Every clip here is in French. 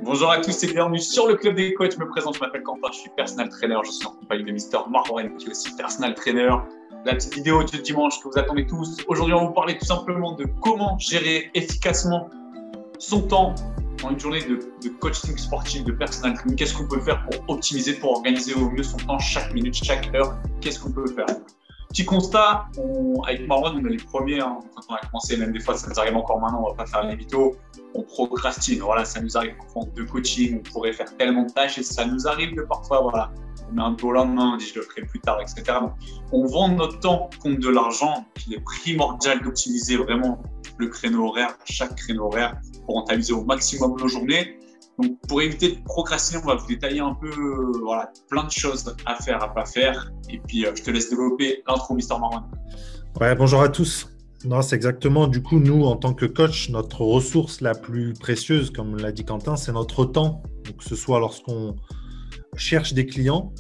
Bonjour à tous et bienvenue sur le Club des Coachs. Je me présente, je m'appelle Quentin, je suis personal trainer. Je suis en compagnie de Mister Marwan qui est aussi personal trainer. La petite vidéo du dimanche que vous attendez tous. Aujourd'hui, on va vous parler tout simplement de comment gérer efficacement son temps dans une journée de coaching sportif, de personal training. Qu'est-ce qu'on peut faire pour optimiser, pour organiser au mieux son temps chaque minute, chaque heure. Qu'est-ce qu'on peut faire? Petit constat, avec Marwan, on est les premiers. Quand on a commencé, même des fois, ça nous arrive encore maintenant, on ne va pas faire les mythos. On procrastine. Voilà, ça nous arrive parfois de coaching, on pourrait faire tellement de tâches et ça nous arrive de parfois, voilà, on met un peu au lendemain, on dit je le ferai plus tard, etc. Donc, on vend notre temps contre de l'argent. Il est primordial d'optimiser vraiment le créneau horaire, chaque créneau horaire, pour rentabiliser au maximum nos journées. Donc, pour éviter de procrastiner, on va vous détailler un peu voilà, plein de choses à faire, à pas faire. Et puis, je te laisse développer l'intro, Mister Marwan. Ouais, bonjour à tous. Non, c'est exactement. Du coup, nous, en tant que coach, notre ressource la plus précieuse, comme l'a dit Quentin, c'est notre temps. Donc, que ce soit lorsqu'on cherche des clients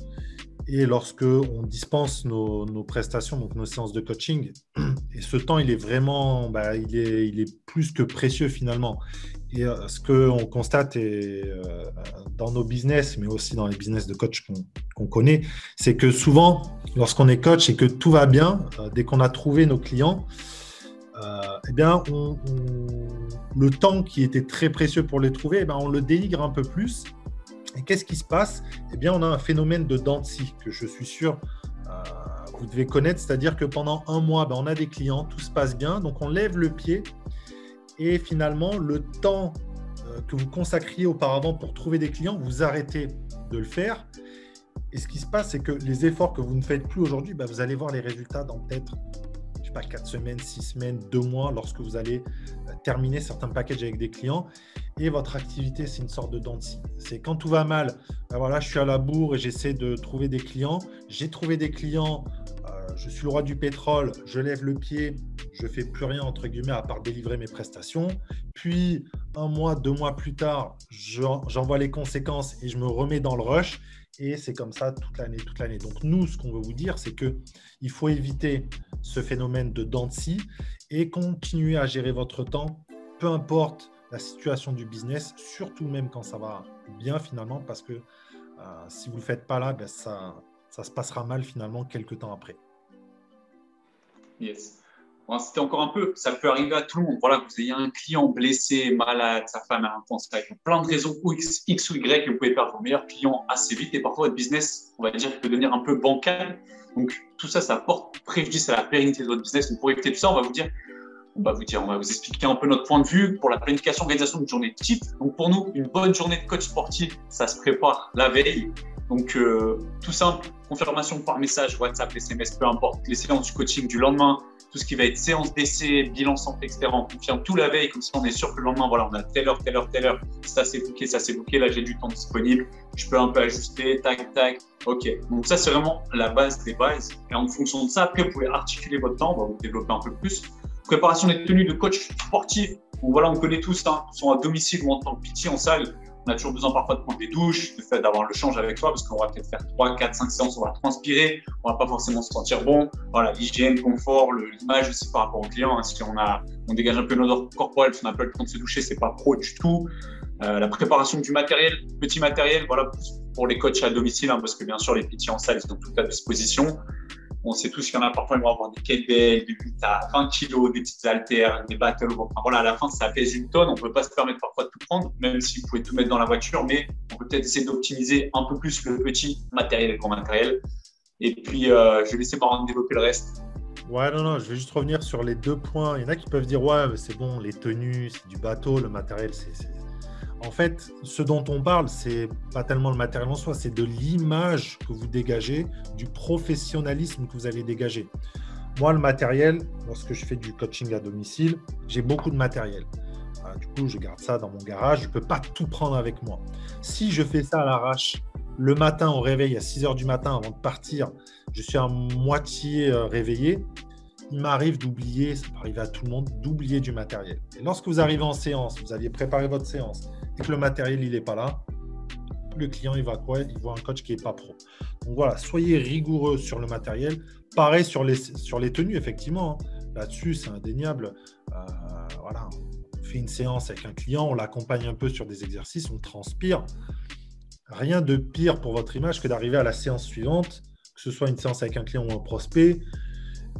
et lorsqu'on dispense nos prestations, donc nos séances de coaching. Et ce temps, il est vraiment, il est plus que précieux finalement. Et ce qu'on constate dans nos business, mais aussi dans les business de coach qu'on connaît, c'est que souvent, lorsqu'on est coach et que tout va bien, dès qu'on a trouvé nos clients, eh bien, le temps qui était très précieux pour les trouver, eh bien, on le dénigre un peu plus. Et qu'est-ce qui se passe? Eh bien, on a un phénomène de dents de scie que je suis sûr vous devez connaître, c'est-à-dire que pendant un mois, on a des clients, tout se passe bien, donc on lève le pied et finalement, le temps que vous consacriez auparavant pour trouver des clients, vous arrêtez de le faire. Et ce qui se passe, c'est que les efforts que vous ne faites plus aujourd'hui, vous allez voir les résultats dans peut-être 4 semaines, 6 semaines, 2 mois, lorsque vous allez terminer certains packages avec des clients. Et votre activité, c'est une sorte de dent de scie. C'est quand tout va mal, voilà, je suis à la bourre et j'essaie de trouver des clients. J'ai trouvé des clients, je suis le roi du pétrole, je lève le pied, je ne fais plus rien, entre guillemets, à part délivrer mes prestations. Puis, 1 mois, 2 mois plus tard, j'en vois les conséquences et je me remets dans le rush. Et c'est comme ça toute l'année. Donc, nous, ce qu'on veut vous dire, c'est qu'il faut éviter ce phénomène de dents de scie et continuer à gérer votre temps, peu importe la situation du business, surtout même quand ça va bien finalement, parce que si vous ne le faites pas là, ça se passera mal finalement quelques temps après. Yes. Bon, c'était encore un peu, ça peut arriver à tout le monde. Voilà, que vous ayez un client blessé, malade, sa femme a un cancer, avec plein de raisons X ou Y, que vous pouvez perdre vos meilleurs clients assez vite. Et parfois, votre business, on va dire, peut devenir un peu bancal. Donc, tout ça, ça porte préjudice à la pérennité de votre business. Donc, pour éviter tout ça, on va vous expliquer un peu notre point de vue pour la planification, organisation d'une journée type. Donc, pour nous, une bonne journée de coach sportif, ça se prépare la veille. Donc, tout simple, confirmation par message, WhatsApp, SMS, peu importe, les séances du coaching du lendemain, tout ce qui va être séance d'essai, bilan santé, etc. On confirme tout la veille, comme ça on est sûr que le lendemain, voilà, on a telle heure, ça c'est booké, là j'ai du temps disponible, je peux un peu ajuster, tac, ok. Donc ça c'est vraiment la base des bases. Et en fonction de ça, après vous pouvez articuler votre temps, on va vous développer un peu plus. Préparation des tenues de coach sportif, donc voilà, on connaît tous, sont à domicile ou en tant que PT en salle. On a toujours besoin parfois de prendre des douches, de fait d'avoir le change avec soi parce qu'on va peut-être faire 3, 4, 5 séances, on va transpirer, on va pas forcément se sentir bon. Voilà, l'hygiène, confort, l'image aussi par rapport au client. Hein, si on dégage un peu l'odeur corporelle, si on n'a pas le temps de se doucher, c'est pas pro du tout. La préparation du matériel, petit matériel, voilà, pour les coachs à domicile, hein, parce que bien sûr, les petits en salle, ils sont tout à disposition. On sait tous qu'il y en a parfois, ils vont avoir des kettlebells, de 8 à 20 kilos, des petites haltères, des battles. Enfin, voilà, à la fin, ça pèse une tonne. On ne peut pas se permettre parfois de tout prendre, même si vous pouvez tout mettre dans la voiture, mais on peut peut-être essayer d'optimiser un peu plus le petit matériel et le grand matériel. Et puis, je vais laisser Marwan développer le reste. Ouais, non, je vais juste revenir sur les 2 points. Il y en a qui peuvent dire, ouais, c'est bon, les tenues, c'est du bateau, le matériel, c'est… En fait, ce dont on parle, c'est pas tellement le matériel en soi, c'est de l'image que vous dégagez, du professionnalisme que vous allez dégager. Moi, le matériel, lorsque je fais du coaching à domicile, j'ai beaucoup de matériel. Du coup, je garde ça dans mon garage, je ne peux pas tout prendre avec moi. Si je fais ça à l'arrache, le matin au réveil, à 6 heures du matin, avant de partir, je suis à moitié réveillé, il m'arrive d'oublier, ça peut arriver à tout le monde, d'oublier du matériel. Et lorsque vous arrivez en séance, vous aviez préparé votre séance et que le matériel, il n'est pas là, le client, il va quoi? Il voit un coach qui n'est pas pro. Donc voilà, soyez rigoureux sur le matériel. Pareil sur les tenues, effectivement. Là-dessus, c'est indéniable. Voilà. fait une séance avec un client, on l'accompagne un peu sur des exercices, on transpire. Rien de pire pour votre image que d'arriver à la séance suivante, que ce soit une séance avec un client ou un prospect,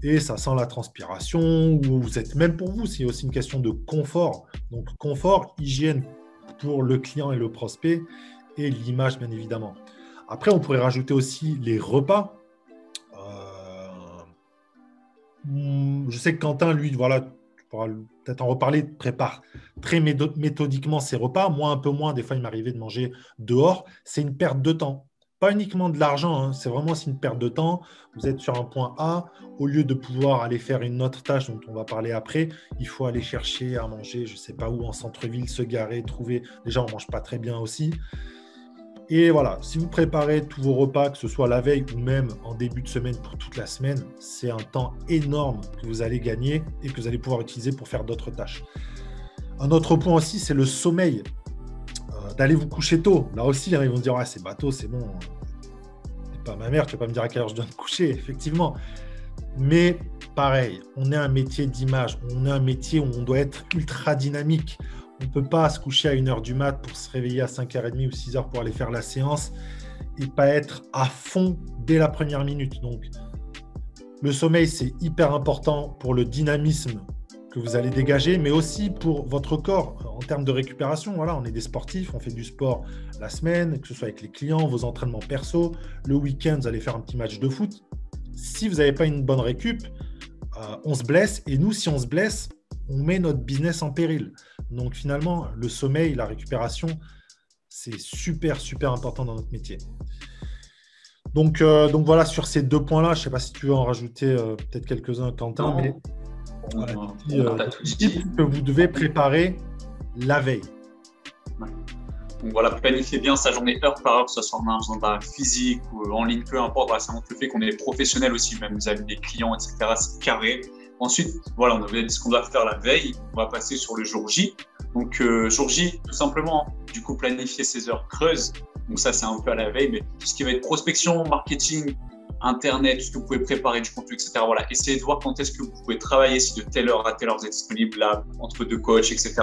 et ça sent la transpiration, ou vous êtes, même pour vous, c'est aussi une question de confort. Donc, confort, hygiène pour le client et le prospect, et l'image, bien évidemment. Après, on pourrait rajouter aussi les repas. Je sais que Quentin, lui, voilà, tu pourras peut-être en reparler, prépare très méthodiquement ses repas. Moi, un peu moins. Des fois, il m'arrivait de manger dehors. C'est une perte de temps. Pas uniquement de l'argent, hein. C'est vraiment aussi une perte de temps. Vous êtes sur un point A. Au lieu de pouvoir aller faire une autre tâche dont on va parler après, il faut aller chercher à manger, je ne sais pas où, en centre-ville, se garer, trouver. Déjà, on ne mange pas très bien aussi. Et voilà, si vous préparez tous vos repas, que ce soit la veille ou même en début de semaine pour toute la semaine, c'est un temps énorme que vous allez gagner et que vous allez pouvoir utiliser pour faire d'autres tâches. Un autre point aussi, c'est le sommeil. D'aller vous coucher tôt. Là aussi, hein, ils vont se dire ah, c'est bateau, c'est bon. T'es pas ma mère, tu vas pas me dire à quelle heure je dois me coucher, effectivement. Mais pareil, on est un métier d'image, on est un métier où on doit être ultra dynamique. On ne peut pas se coucher à 1h du mat pour se réveiller à 5h30 ou 6h pour aller faire la séance et pas être à fond dès la première minute. Donc, le sommeil, c'est hyper important pour le dynamisme que vous allez dégager, mais aussi pour votre corps en termes de récupération. Voilà, on est des sportifs, on fait du sport la semaine, que ce soit avec les clients, vos entraînements perso. Le week-end, vous allez faire un petit match de foot. Si vous n'avez pas une bonne récup, on se blesse. Et nous, si on se blesse, on met notre business en péril. Donc finalement, le sommeil, la récupération, c'est super, super important dans notre métier. Donc voilà, sur ces deux points-là, je ne sais pas si tu veux en rajouter peut-être quelques-uns, Quentin, Non. mais voilà, Tout dit. que vous devez préparer la veille. Ouais. Donc voilà, planifiez bien sa journée heure par heure, que ce soit en agenda physique ou en ligne, peu importe. Voilà, ça montre le fait qu'on est professionnel aussi, même vis-à-vis des clients, etc. C'est carré. Ensuite, voilà, on avait dit ce qu'on doit faire la veille. On va passer sur le jour J. Donc, jour J, tout simplement, du coup, planifier ses heures creuses. Donc, ça, c'est un peu à la veille, mais tout ce qui va être prospection, marketing, Internet, tout ce que vous pouvez préparer du contenu, etc. Voilà, essayez de voir quand est-ce que vous pouvez travailler, si de telle heure à telle heure vous êtes disponible là, entre deux coachs, etc.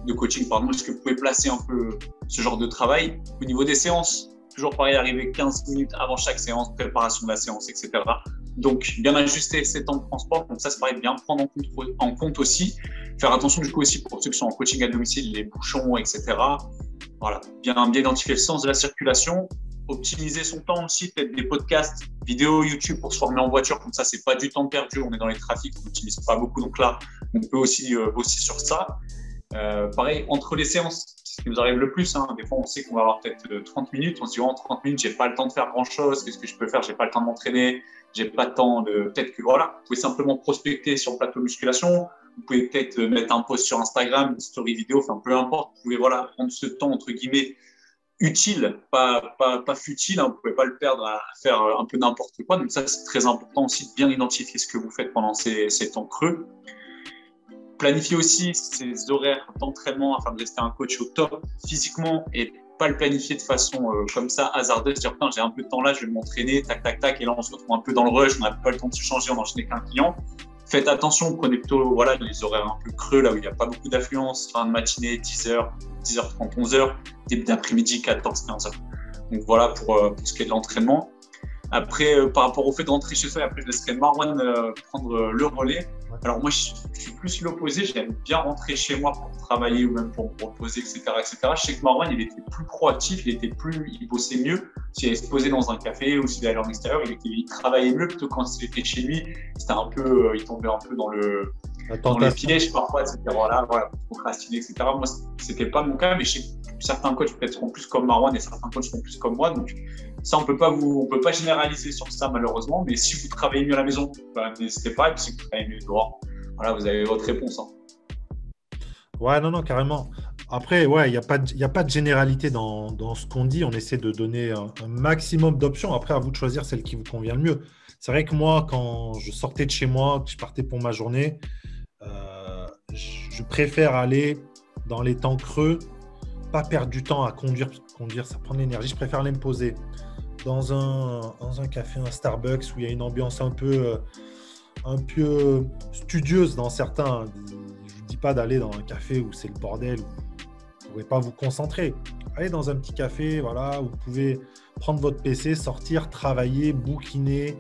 De coaching, pardon. Est-ce que vous pouvez placer un peu ce genre de travail au niveau des séances? Toujours pareil, arriver 15 minutes avant chaque séance, préparation de la séance, etc. Donc, bien ajuster ces temps de transport. Donc, ça, c'est pareil, bien prendre en compte aussi. Faire attention, du coup, aussi pour ceux qui sont en coaching à domicile, les bouchons, etc. Voilà, bien identifier le sens de la circulation. Optimiser son temps aussi, peut-être des podcasts, vidéos YouTube pour se former en voiture. Comme ça, c'est pas du temps perdu. On est dans les trafics, on n'utilise pas beaucoup. Donc là, on peut aussi bosser sur ça. Pareil, entre les séances, c'est ce qui nous arrive le plus. Hein. Des fois, on sait qu'on va avoir peut-être 30 minutes. On se dit, en 30 minutes, j'ai pas le temps de faire grand-chose. Qu'est-ce que je peux faire? J'ai pas le temps de m'entraîner. J'ai pas le temps de… Peut-être que voilà, vous pouvez simplement prospecter sur le plateau musculation. Vous pouvez peut-être mettre un post sur Instagram, une story vidéo, enfin peu importe. Vous pouvez voilà, prendre ce temps, entre guillemets, utile, pas futile. Hein. Vous pouvez pas le perdre à faire un peu n'importe quoi. Donc ça, c'est très important aussi de bien identifier ce que vous faites pendant ces temps creux. Planifier aussi ses horaires d'entraînement afin de rester un coach au top physiquement et pas le planifier de façon comme ça hasardeuse, dire putain j'ai un peu de temps là, je vais m'entraîner, tac tac tac, et là on se retrouve un peu dans le rush, on n'a pas le temps de se changer, on enchaîne qu'un client. Faites attention, prenez plutôt voilà, les horaires un peu creux, là où il n'y a pas beaucoup d'affluence, fin de matinée, 10h, 10h30, 11h, début d'après-midi, 14, 15h. Donc voilà pour ce qui est de l'entraînement. Après, par rapport au fait de rentrer chez soi, et après je laisserai Marwan prendre le relais. Alors moi, je suis plus l'opposé. J'aime bien rentrer chez moi pour travailler ou même pour me reposer, etc., etc. Je sais que Marwan, il était plus proactif, il bossait mieux. S'il allait se poser dans un café ou s'il allait en extérieur, il travaillait mieux plutôt quand il était chez lui. C'était un peu, il tombait un peu dans les pièges parfois, etc. Voilà, procrastiner, etc. Moi, c'était pas mon cas, mais je sais que certains coachs peut-être seront plus comme Marwan et certains coachs seront plus comme moi. Donc ça, on peut pas généraliser sur ça malheureusement. Mais si vous travaillez mieux à la maison, n'hésitez pas. Et puis si vous travaillez mieux dehors, voilà, vous avez votre réponse. Hein. Ouais, non, carrément. Après, ouais, il n'y a pas de généralité dans ce qu'on dit. On essaie de donner un maximum d'options. Après, à vous de choisir celle qui vous convient le mieux. C'est vrai que moi, quand je sortais de chez moi, que je partais pour ma journée, je préfère aller dans les temps creux, pas perdre du temps à conduire, ça prend de l'énergie. Je préfère aller me poser dans un café, un Starbucks, où il y a une ambiance un peu studieuse dans certains. Je dis pas d'aller dans un café où c'est le bordel, où vous ne pourrez pas vous concentrer. Allez dans un petit café, voilà, où vous pouvez prendre votre PC, sortir, travailler, bouquiner,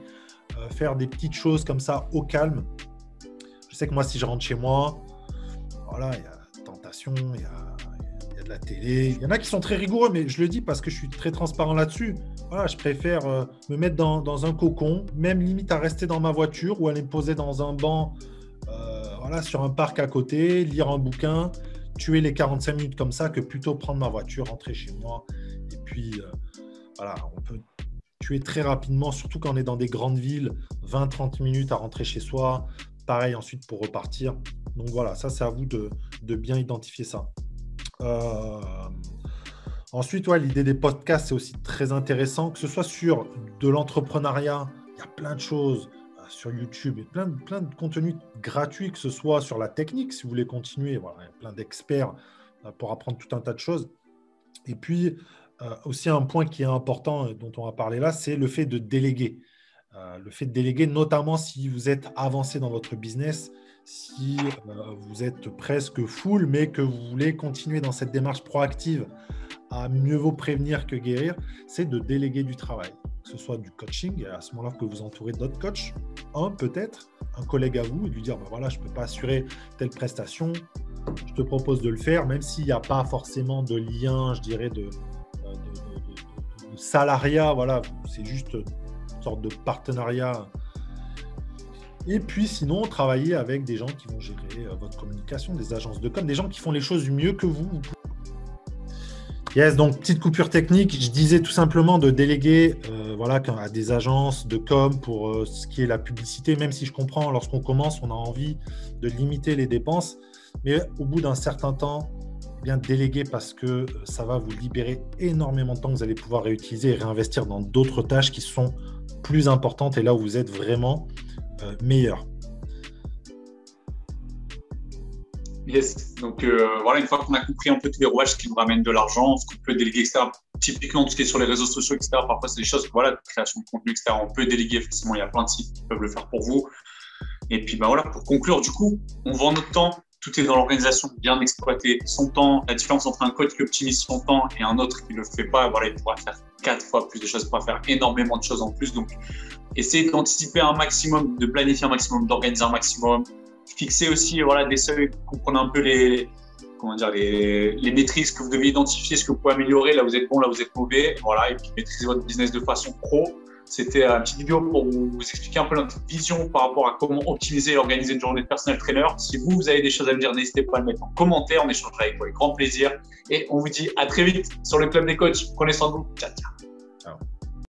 faire des petites choses comme ça au calme. Je sais que moi, si je rentre chez moi, voilà, il y a tentation, il y a de la télé. Il y en a qui sont très rigoureux, mais je le dis parce que je suis très transparent là-dessus. Voilà, je préfère me mettre dans un cocon, même limite à rester dans ma voiture ou aller me poser dans un banc, voilà, sur un parc à côté, lire un bouquin, tuer les 45 minutes comme ça, que plutôt prendre ma voiture, rentrer chez moi. Et puis, voilà, on peut tuer très rapidement, surtout quand on est dans des grandes villes, 20-30 minutes à rentrer chez soi. Pareil ensuite pour repartir. Donc voilà, ça c'est à vous de bien identifier ça. Ensuite, ouais, l'idée des podcasts, c'est aussi très intéressant, que ce soit sur de l'entrepreneuriat, il y a plein de choses sur YouTube et plein de contenus gratuits, que ce soit sur la technique, si vous voulez continuer, voilà, il y a plein d'experts pour apprendre tout un tas de choses. Et puis, aussi un point qui est important, dont on va parler là, c'est le fait de déléguer. Le fait de déléguer, notamment si vous êtes avancé dans votre business, si vous êtes presque full, mais que vous voulez continuer dans cette démarche proactive à mieux vaut prévenir que guérir, c'est de déléguer du travail, que ce soit du coaching, et à ce moment-là que vous entourez d'autres coachs, peut-être un collègue à vous, et lui dire, ben voilà, je ne peux pas assurer telle prestation, je te propose de le faire, même s'il n'y a pas forcément de lien, je dirais, de salariat, voilà, c'est juste une sorte de partenariat. Et puis sinon, travailler avec des gens qui vont gérer votre communication, des agences de com, des gens qui font les choses mieux que vous. Yes, donc petite coupure technique, je disais tout simplement de déléguer voilà, à des agences de com pour ce qui est la publicité, même si je comprends, lorsqu'on commence, on a envie de limiter les dépenses, mais au bout d'un certain temps, bien déléguer parce que ça va vous libérer énormément de temps que vous allez pouvoir réutiliser et réinvestir dans d'autres tâches qui sont plus importantes et là où vous êtes vraiment meilleur. Yes, donc voilà, une fois qu'on a compris un peu tous les rouages qui nous ramènent de l'argent, ce qu'on peut déléguer, etc. Typiquement, tout ce qui est sur les réseaux sociaux, etc. Parfois, c'est des choses, voilà, création de contenu, etc. On peut déléguer, forcément, il y a plein de sites qui peuvent le faire pour vous. Et puis, ben voilà, pour conclure, du coup, on vend notre temps, tout est dans l'organisation, bien exploiter son temps. La différence entre un coach qui optimise son temps et un autre qui ne le fait pas, voilà, il pourra faire 4 fois plus de choses, il pourra faire énormément de choses en plus. Donc, essayez d'anticiper un maximum, de planifier un maximum, d'organiser un maximum. Fixer aussi voilà, des seuils, comprenez un peu les maîtrises que vous devez identifier, ce que vous pouvez améliorer, là où vous êtes bon, là où vous êtes mauvais, voilà, et puis maîtriser votre business de façon pro. C'était une petite vidéo pour vous expliquer un peu notre vision par rapport à comment optimiser et organiser une journée de personal trainer. Si vous avez des choses à me dire, n'hésitez pas à le mettre en commentaire, on échangera avec vous avec grand plaisir. Et on vous dit à très vite sur le Club des Coachs. Prenez soin de vous. Ciao.